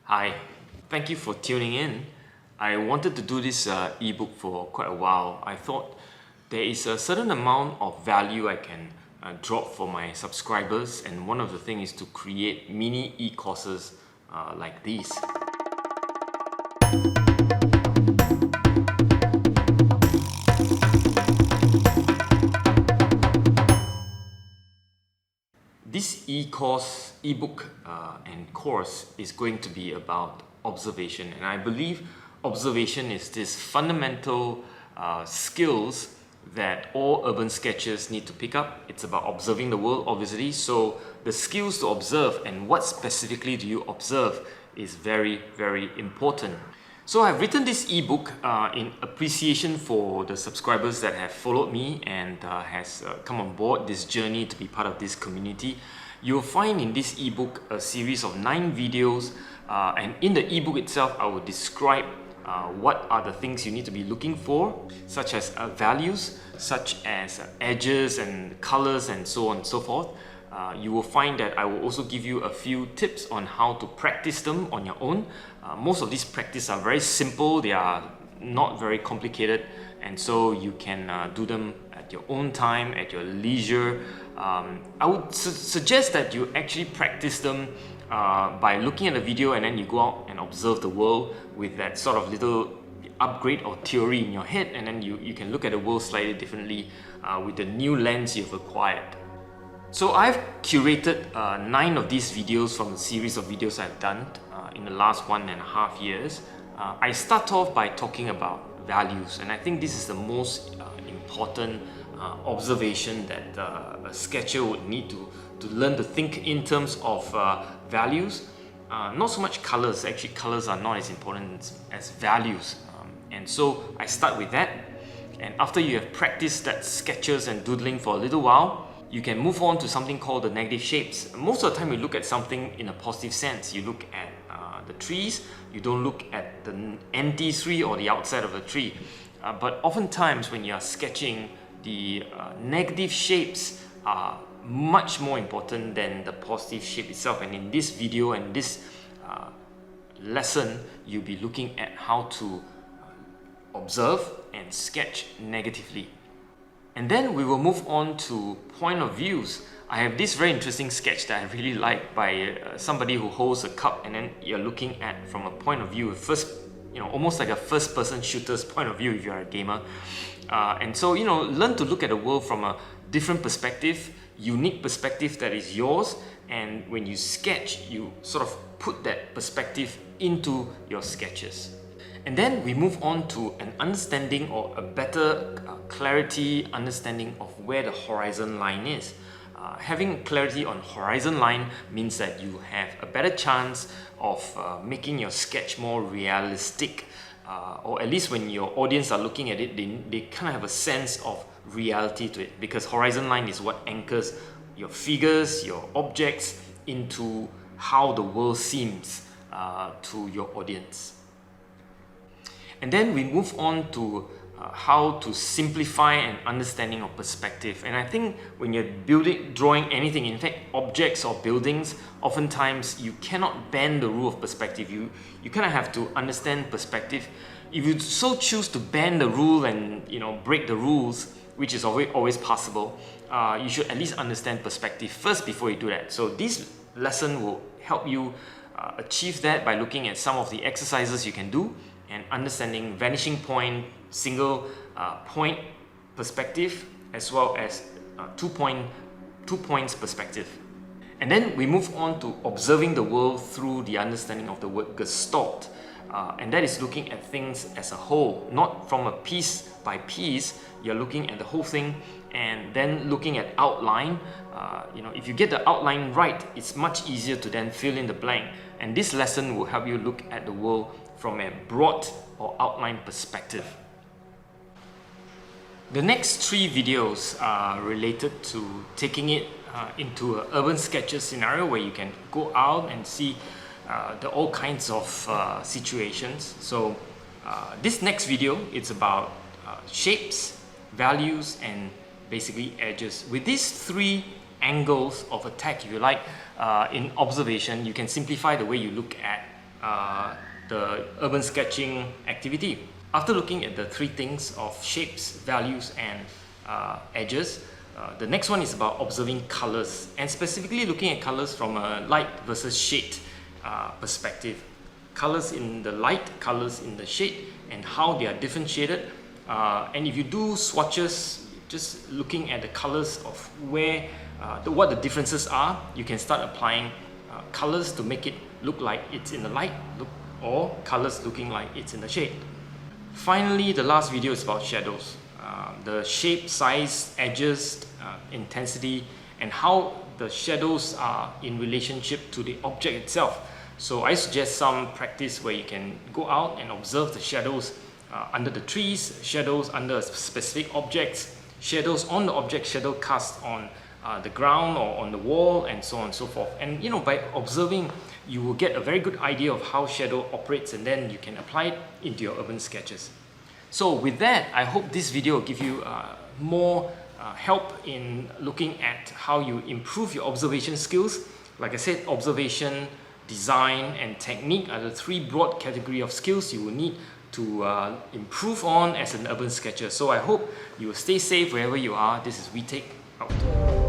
Hi, thank you for tuning in. I wanted to do this ebook for quite a while. I thought there is a certain amount of value I can drop for my subscribers, and one of the things is to create mini e-courses like these. This ebook and course is going to be about observation, and I believe observation is this fundamental skills that all urban sketchers need to pick up. It's about observing the world, obviously, so the skills to observe and what specifically do you observe is very, very important. So I've written this ebook in appreciation for the subscribers that have followed me and has come on board this journey to be part of this community. You'll find in this ebook a series of 9 videos, and in the ebook itself I will describe what are the things you need to be looking for, such as values, such as edges and colors and so on and so forth. You will find that I will also give you a few tips on how to practice them on your own. Most of these practices are very simple, they are not very complicated, and so you can do them at your own time, at your leisure. I would suggest that you actually practice them by looking at the video and then you go out and observe the world with that sort of little upgrade or theory in your head, and then you can look at the world slightly differently with the new lens you've acquired. So I've curated 9 of these videos from a series of videos I've done in the last 1.5 years. I start off by talking about values, and I think this is the most important observation that a sketcher would need to learn to think in terms of values. Not so much colors, actually colors are not as important as values. And so I start with that, and after you have practiced that sketches and doodling for a little while, you can move on to something called the negative shapes. Most of the time you look at something in a positive sense. You look at the trees, you don't look at the empty tree or the outside of the tree. But oftentimes when you are sketching, the negative shapes are much more important than the positive shape itself. And in this video and this lesson, you'll be looking at how to observe and sketch negatively. And then we will move on to point of views. I have this very interesting sketch that I really like by somebody who holds a cup, and then you're looking at from a point of view, almost like a first-person shooter's point of view if you're a gamer. And so, learn to look at the world from a different perspective, unique perspective that is yours, and when you sketch, you sort of put that perspective into your sketches. And then we move on to an understanding or a better understanding of where the horizon line is. Having clarity on horizon line means that you have a better chance of making your sketch more realistic, or at least when your audience are looking at it, they kind of have a sense of reality to it, because horizon line is what anchors your figures, your objects into how the world seems to your audience. And then we move on to how to simplify an understanding of perspective. And I think when you're drawing anything, in fact objects or buildings, oftentimes you cannot bend the rule of perspective. You kind of have to understand perspective. If you so choose to bend the rule and break the rules, which is always possible, you should at least understand perspective first before you do that. So this lesson will help you achieve that by looking at some of the exercises you can do and understanding vanishing point, single point perspective, as well as 2 points perspective. And then we move on to observing the world through the understanding of the word Gestalt, and that is looking at things as a whole, not from a piece by piece. You're looking at the whole thing and then looking at outline. If you get the outline right, it's much easier to then fill in the blank, and this lesson will help you look at the world from a broad or outline perspective. The next 3 videos are related to taking it into an urban sketches scenario where you can go out and see all kinds of situations. So this next video, it's about shapes, values, and basically edges. With these 3 angles of attack, if you like, in observation, you can simplify the way you look at the urban sketching activity. After looking at the three things of shapes, values and edges, the next one is about observing colors, and specifically looking at colors from a light versus shade perspective. Colors in the light, colors in the shade, and how they are differentiated. And if you do swatches, just looking at the colors of where what the differences are, you can start applying colors to make it look like it's in the light, or colors looking like it's in the shade. Finally, the last video is about shadows. The shape, size, edges, intensity, and how the shadows are in relationship to the object itself. So I suggest some practice where you can go out and observe the shadows under the trees, shadows under specific objects, shadows on the object, shadow cast on the ground or on the wall, and so on and so forth. And by observing, you will get a very good idea of how shadow operates, and then you can apply it into your urban sketches. So with that, I hope this video will give you more help in looking at how you improve your observation skills. Like I said, observation, design and technique are the three broad categories of skills you will need to improve on as an urban sketcher. So I hope you will stay safe wherever you are. This is wheeteck out.